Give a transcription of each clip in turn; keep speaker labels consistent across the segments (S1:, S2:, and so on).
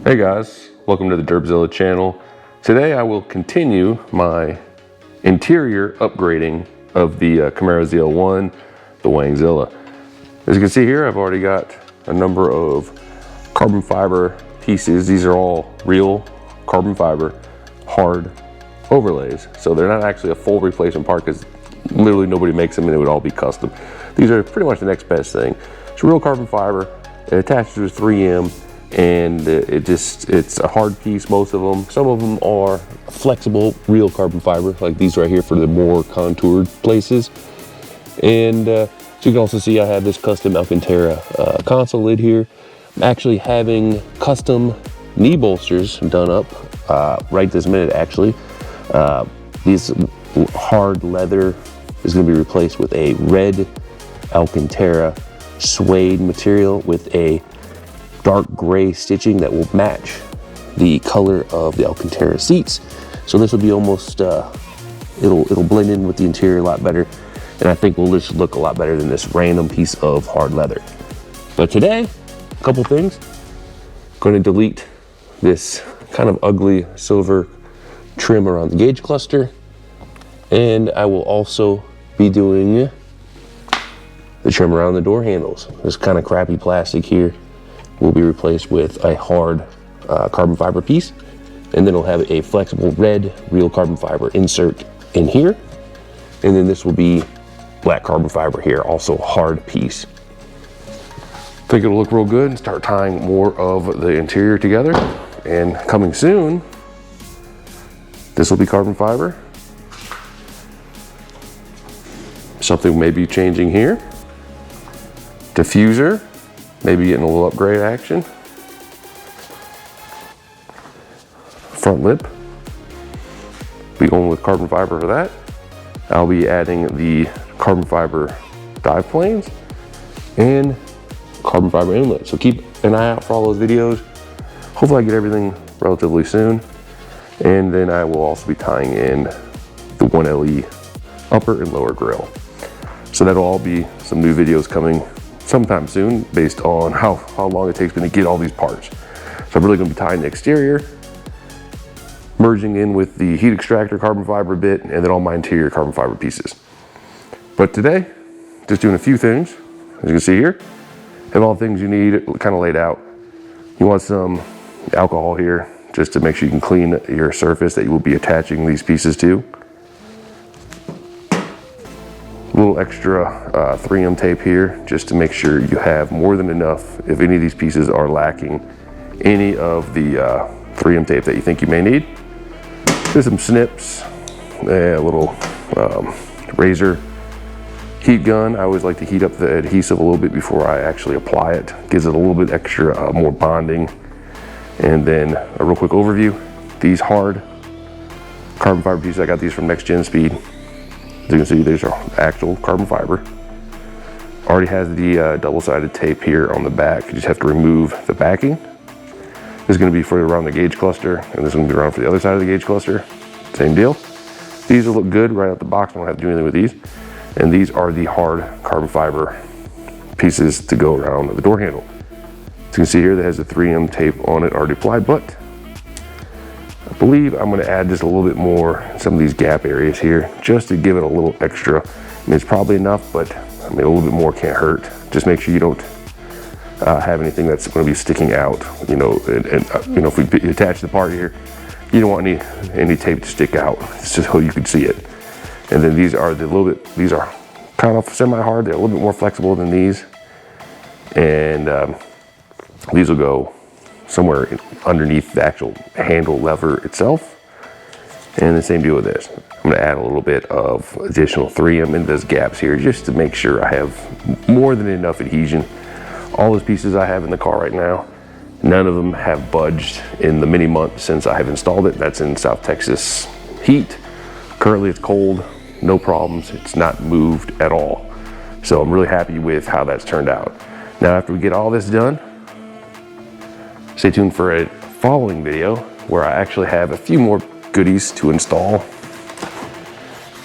S1: Hey guys, welcome to the Derbzilla channel. Today I will continue my interior upgrading of the Camaro ZL1, the Wangzilla. As you can see here, I've already got a number of carbon fiber pieces. These are all real carbon fiber hard overlays. So they're not actually a full replacement part because literally nobody makes them and it would all be custom. These are pretty much the next best thing. It's real carbon fiber, it attaches to a 3M, and it's a hard piece, most of them. Some of them are flexible, real carbon fiber, like these right here for the more contoured places. And so you can also see I have this custom Alcantara console lid here. I'm actually having custom knee bolsters done up right this minute, actually. These hard leather is going to be replaced with a red Alcantara suede material with a dark gray stitching that will match the color of the Alcantara seats. So this will be almost, it'll blend in with the interior a lot better. And I think will just look a lot better than this random piece of hard leather. But today, a couple things. Going to delete this kind of ugly silver trim around the gauge cluster. And I will also be doing the trim around the door handles. This kind of crappy plastic here will be replaced with a hard carbon fiber piece, and then it'll have a flexible red real carbon fiber insert in here, and then this will be black carbon fiber here, also hard piece. I think it'll look real good and start tying more of the interior together. And coming soon, this will be carbon fiber. Something may be changing here. Diffuser, maybe getting a little upgrade action. Front lip, be going with carbon fiber for that. I'll be adding the carbon fiber dive planes and carbon fiber inlet. So keep an eye out for all those videos. Hopefully I get everything relatively soon. And then I will also be tying in the 1LE upper and lower grille. So that'll all be some new videos coming sometime soon based on how long it takes me to get all these parts. So I'm really going to be tying the exterior, merging in with the heat extractor carbon fiber bit, and then all my interior carbon fiber pieces. But today, just doing a few things. As you can see here, have all the things you need kind of laid out. You want some alcohol here just to make sure you can clean your surface that you will be attaching these pieces to. A little extra 3M tape here just to make sure you have more than enough if any of these pieces are lacking any of the 3M tape that you think you may need. There's some snips, a little razor heat gun. I always like to heat up the adhesive a little bit before I actually apply it. Gives it a little bit extra more bonding. And then a real quick overview. These hard carbon fiber pieces, I got these from NextGenspeed. As you can see, these are actual carbon fiber. Already has the double-sided tape here on the back. You just have to remove the backing. This is going to be for around the gauge cluster, and this is going to be around for the other side of the gauge cluster. Same deal. These will look good right out the box. I don't have to do anything with these. And these are the hard carbon fiber pieces to go around the door handle. As you can see here, that has the 3M tape on it already applied, but I believe I'm going to add just a little bit more in some of these gap areas here just to give it a little extra. I mean, it's probably enough, but I mean, a little bit more can't hurt. Just make sure you don't have anything that's going to be sticking out, you know, and you know, if we attach the part here, you don't want any tape to stick out. It's just so you can see it. And then these are these are kind of semi-hard. They're a little bit more flexible than these. And these will go somewhere underneath the actual handle lever itself. And the same deal with this. I'm going to add a little bit of additional 3M in those gaps here just to make sure I have more than enough adhesion. All those pieces I have in the car right now, none of them have budged in the many months since I have installed it. That's in South Texas heat. Currently it's cold, no problems. It's not moved at all. So I'm really happy with how that's turned out. Now after we get all this done, stay tuned for a following video where I actually have a few more goodies to install.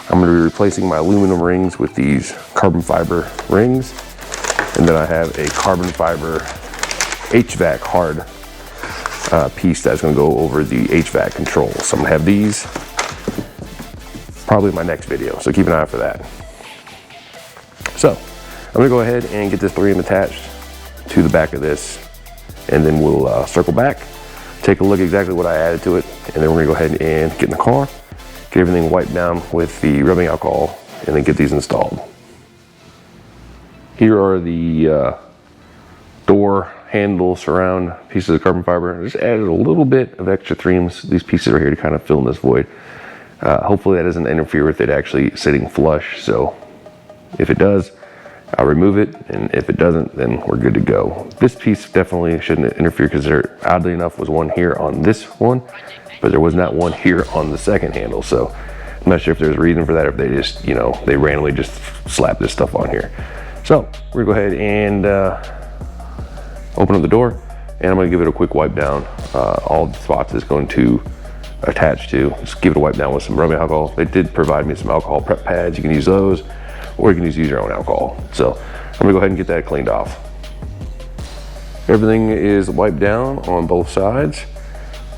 S1: I'm going to be replacing my aluminum rings with these carbon fiber rings. And then I have a carbon fiber HVAC hard piece that's going to go over the HVAC control. So I'm going to have these probably in my next video, so keep an eye out for that. So I'm going to go ahead and get this 3M attached to the back of this, and then we'll circle back, take a look at exactly what I added to it, and then we're going to go ahead and get in the car, get everything wiped down with the rubbing alcohol, and then get these installed. Here are the door handle surround pieces of carbon fiber. I just added a little bit of extra 3Ms. These pieces are here to kind of fill in this void. Hopefully that doesn't interfere with it actually sitting flush. So if it does, I'll remove it. And if it doesn't, then we're good to go. This piece definitely shouldn't interfere because there, oddly enough, was one here on this one, but there was not one here on the second handle. So I'm not sure if there's a reason for that, or if they just, you know, they randomly just slap this stuff on here. So we're gonna go ahead and open up the door, and I'm gonna give it a quick wipe down. All the spots it's going to attach to. Just give it a wipe down with some rubbing alcohol. They did provide me some alcohol prep pads. You can use those, or you can just use your own alcohol. So I'm gonna go ahead and get that cleaned off. Everything is wiped down on both sides,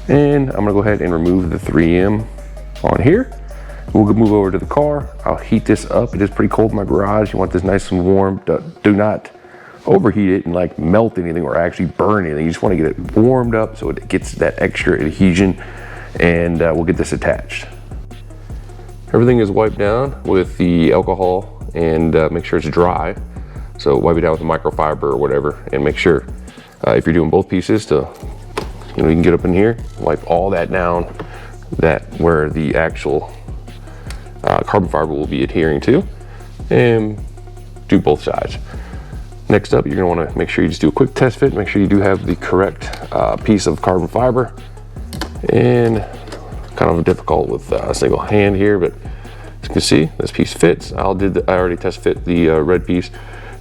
S1: and I'm gonna go ahead and remove the 3M on here. We'll move over to the car. I'll heat this up. It is pretty cold in my garage. You want this nice and warm. Do not overheat it and like melt anything or actually burn anything. You just want to get it warmed up so it gets that extra adhesion, and we'll get this attached. Everything is wiped down with the alcohol, and make sure it's dry. So wipe it down with a microfiber or whatever, and make sure if you're doing both pieces to, you know, you can get up in here, wipe all that down, that where the actual carbon fiber will be adhering to, and do both sides. Next up, you're gonna wanna make sure you just do a quick test fit, make sure you do have the correct piece of carbon fiber, and kind of difficult with a single hand here, but as you can see, this piece fits. I already test fit the red piece,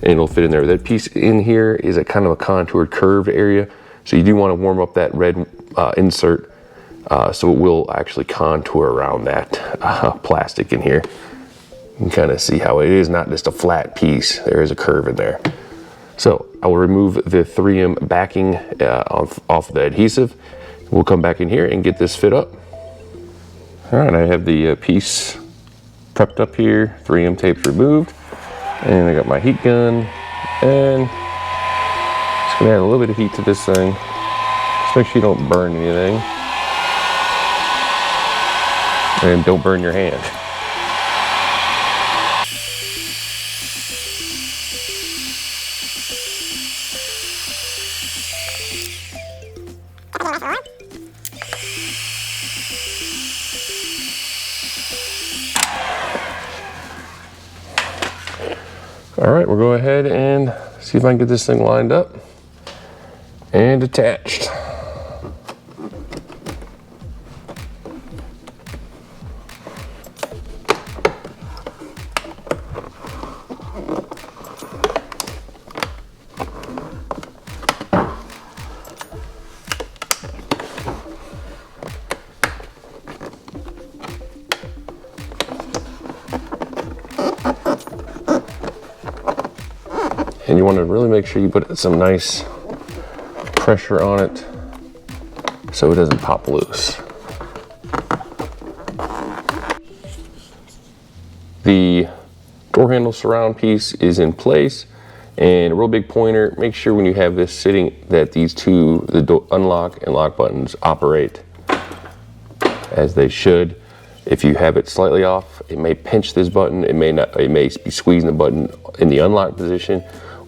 S1: and it'll fit in there. That piece in here is a kind of a contoured curved area, so you do wanna warm up that red insert so it will actually contour around that plastic in here. You can kind of see how it is not just a flat piece. There is a curve in there. So I will remove the 3M backing off the adhesive. We'll come back in here and get this fit up. All right, I have the piece prepped up here, 3M tapes removed, and I got my heat gun, and just gonna add a little bit of heat to this thing. Just make sure you don't burn anything. And don't burn your hand. All right, we'll go ahead and see if I can get this thing lined up and attached. And you want to really make sure you put some nice pressure on it so it doesn't pop loose. The door handle surround piece is in place, and a real big pointer, make sure when you have this sitting that these two, the door unlock and lock buttons, operate as they should. If you have it slightly off, it may pinch this button, it may be squeezing the button in the unlock position,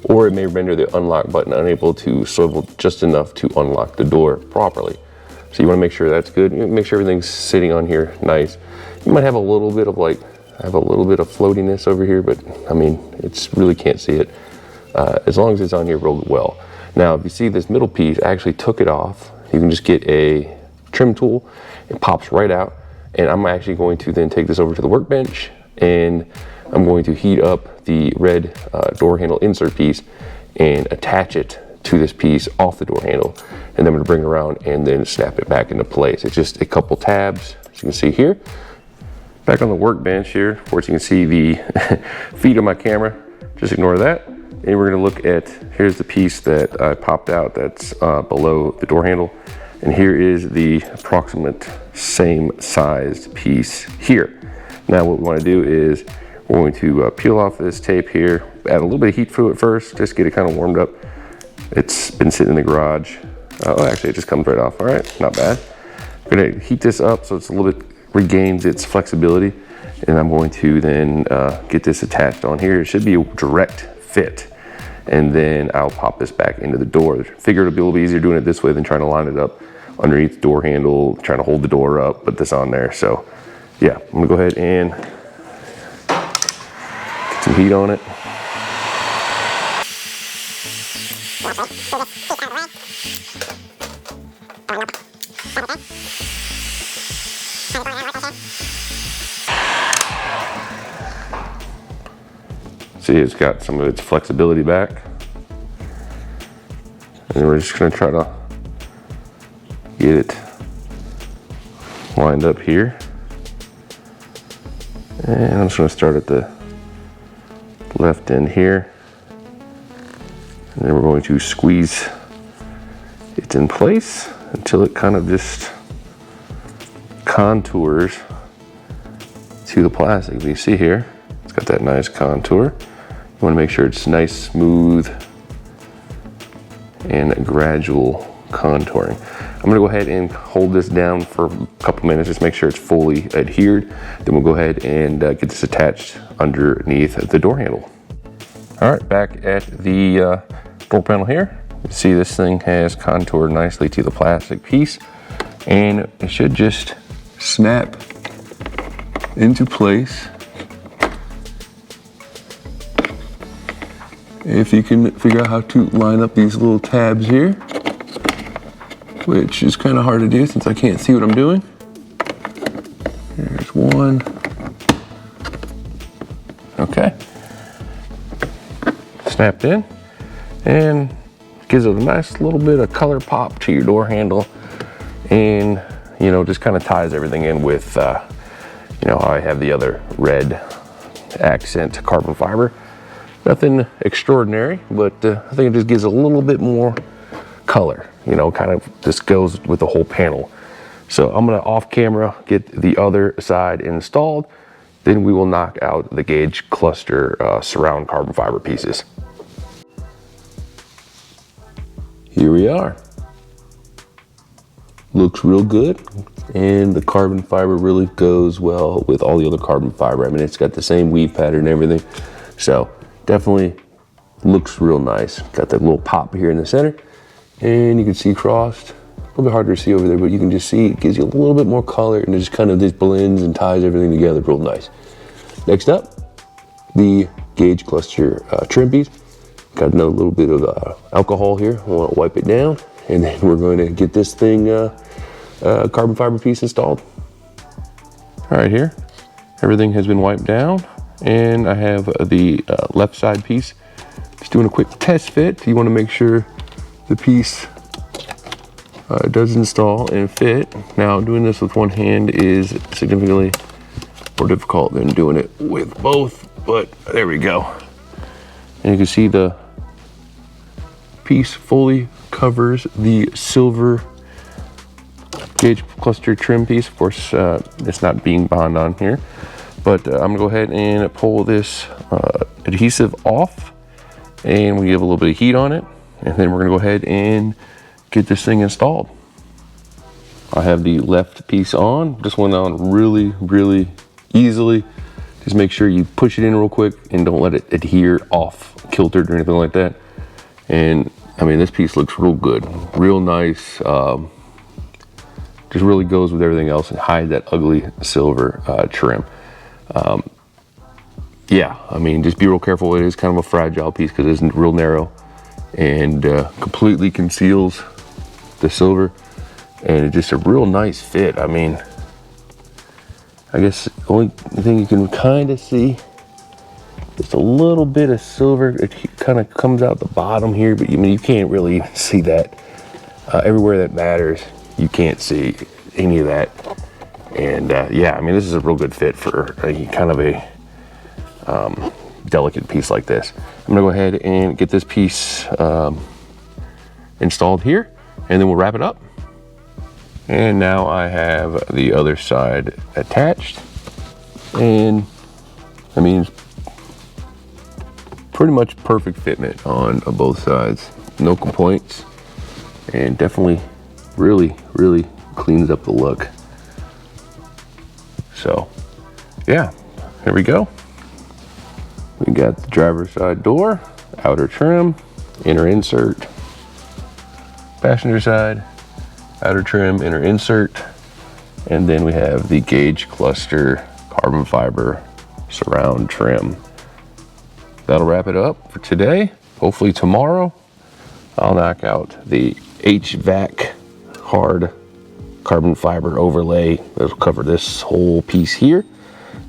S1: or it may render the unlock button unable to swivel just enough to unlock the door properly. So you want to make sure that's good. Make sure everything's sitting on here nice. You might have a little bit of floatiness over here, but I mean, it's really can't see it as long as it's on here real well. Now, if you see this middle piece, I actually took it off. You can just get a trim tool. It pops right out, and I'm actually going to then take this over to the workbench, and I'm going to heat up the red door handle insert piece and attach it to this piece off the door handle, and then I'm going to bring it around and then snap it back into place. It's just a couple tabs, as you can see here. Back on the workbench here, of course you can see the feet of my camera. Just ignore that, and we're going to look at, here's the piece that I popped out that's below the door handle. And here is the approximate same sized piece here. Now what we want to do is we're going to peel off this tape here, add a little bit of heat to it first, just get it kind of warmed up. It's been sitting in the garage. Oh, actually it just comes right off. All right, not bad. I'm gonna heat this up so it's a little bit regains its flexibility. And I'm going to then get this attached on here. It should be a direct fit. And then I'll pop this back into the door. Figure it'll be a little bit easier doing it this way than trying to line it up underneath the door handle, trying to hold the door up, put this on there. So yeah, I'm gonna go ahead and get some heat on it. See, it's got some of its flexibility back. And we're just gonna try to get it lined up here. And I'm just gonna start at the left end here. And then we're going to squeeze it in place until it kind of just contours to the plastic. You see here, it's got that nice contour. You want to make sure it's nice, smooth, and gradual contouring. I'm going to go ahead and hold this down for a couple minutes, just make sure it's fully adhered. Then we'll go ahead and get this attached underneath the door handle. All right, back at the door panel here. You see this thing has contoured nicely to the plastic piece, and it should just snap into place. If you can figure out how to line up these little tabs here, which is kind of hard to do since I can't see what I'm doing. There's one. Okay. Snapped in, and gives it a nice little bit of color pop to your door handle, and you know, just kind of ties everything in with you know, how I have the other red accent carbon fiber. Nothing extraordinary, but I think it just gives a little bit more color, you know, kind of just goes with the whole panel. So I'm gonna off camera get the other side installed, then we will knock out the gauge cluster surround carbon fiber pieces. Here we are. Looks real good, and the carbon fiber really goes well with all the other carbon fiber. I mean, it's got the same weave pattern and everything, so definitely looks real nice. Got that little pop here in the center, and you can see crossed. A little bit harder to see over there, but you can just see it gives you a little bit more color, and it just kind of just blends and ties everything together real nice. Next up, the gauge cluster trim piece. Got another little bit of alcohol here. I want to wipe it down, and then we're going to get this thing carbon fiber piece installed. All right, here, everything has been wiped down, and I have the left side piece. Just doing a quick test fit. You want to make sure the piece does install and fit. Now, doing this with one hand is significantly more difficult than doing it with both, but there we go. And you can see the piece fully covers the silver gauge cluster trim piece. Of course, it's not being bound on here, but I'm gonna go ahead and pull this adhesive off, and we give a little bit of heat on it, and then we're gonna go ahead and get this thing installed. I have the left piece on. This went on really, really easily. Just make sure you push it in real quick and don't let it adhere off kiltered or anything like that. And I mean, this piece looks real good, real nice. Just really goes with everything else and hides that ugly silver trim. Yeah, I mean, just be real careful. It is kind of a fragile piece because it isn't real narrow, and completely conceals the silver, and it's just a real nice fit. I mean, I guess the only thing you can kind of see, just a little bit of silver. It kind of comes out the bottom here, but I mean, you can't really even see that. Everywhere that matters, you can't see any of that. And yeah, I mean, this is a real good fit for a kind of a delicate piece like this. I'm gonna go ahead and get this piece installed here, and then we'll wrap it up. And now I have the other side attached, and I mean, pretty much perfect fitment on both sides. No complaints, and definitely really cleans up the look. So yeah, here we go. We got the driver's side door, outer trim, inner insert. Passenger side, outer trim, inner insert. And then we have the gauge cluster carbon fiber surround trim. That'll wrap it up for today. Hopefully tomorrow I'll knock out the HVAC hard carbon fiber overlay that'll cover this whole piece here,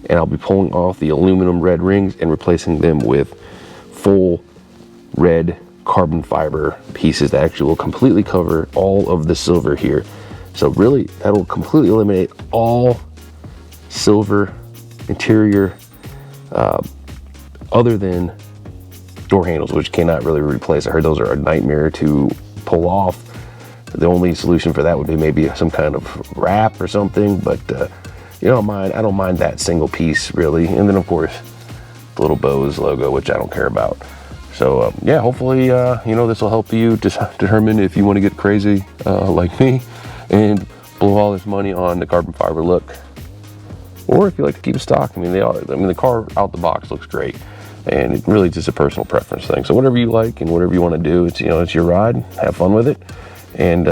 S1: and I'll be pulling off the aluminum red rings and replacing them with full red carbon fiber pieces that actually will completely cover all of the silver here. So really, that'll completely eliminate all silver interior other than door handles, which cannot really replace. I heard those are a nightmare to pull off. The only solution for that would be maybe some kind of wrap or something, but you know, I don't mind that single piece really. And then of course the little Bose logo, which I don't care about. So yeah, hopefully you know, this will help you determine if you want to get crazy like me and blow all this money on the carbon fiber look, or if you like to keep it stock. I mean, the car out the box looks great, and it really just a personal preference thing. So whatever you like and whatever you want to do, it's, you know, it's your ride. Have fun with it, and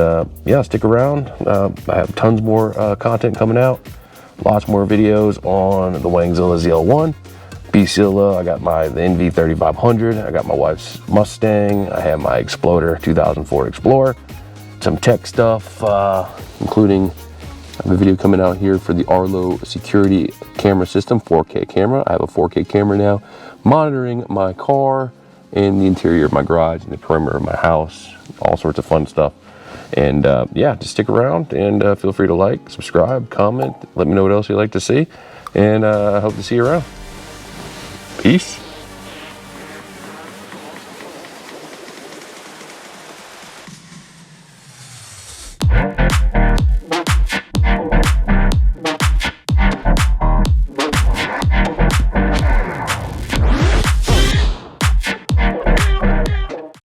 S1: yeah, stick around. I have tons more content coming out, lots more videos on the Wangzilla ZL1, B-Zilla. I got the NV 3500. I got my wife's Mustang. I have my Exploder 2004 Explorer. Some tech stuff, including I have a video coming out here for the Arlo security camera system, 4K camera. I have a 4K camera now, monitoring my car and the interior of my garage and the perimeter of my house, all sorts of fun stuff. And yeah, just stick around and feel free to like, subscribe, comment, let me know what else you'd like to see, and I hope to see you around. Peace.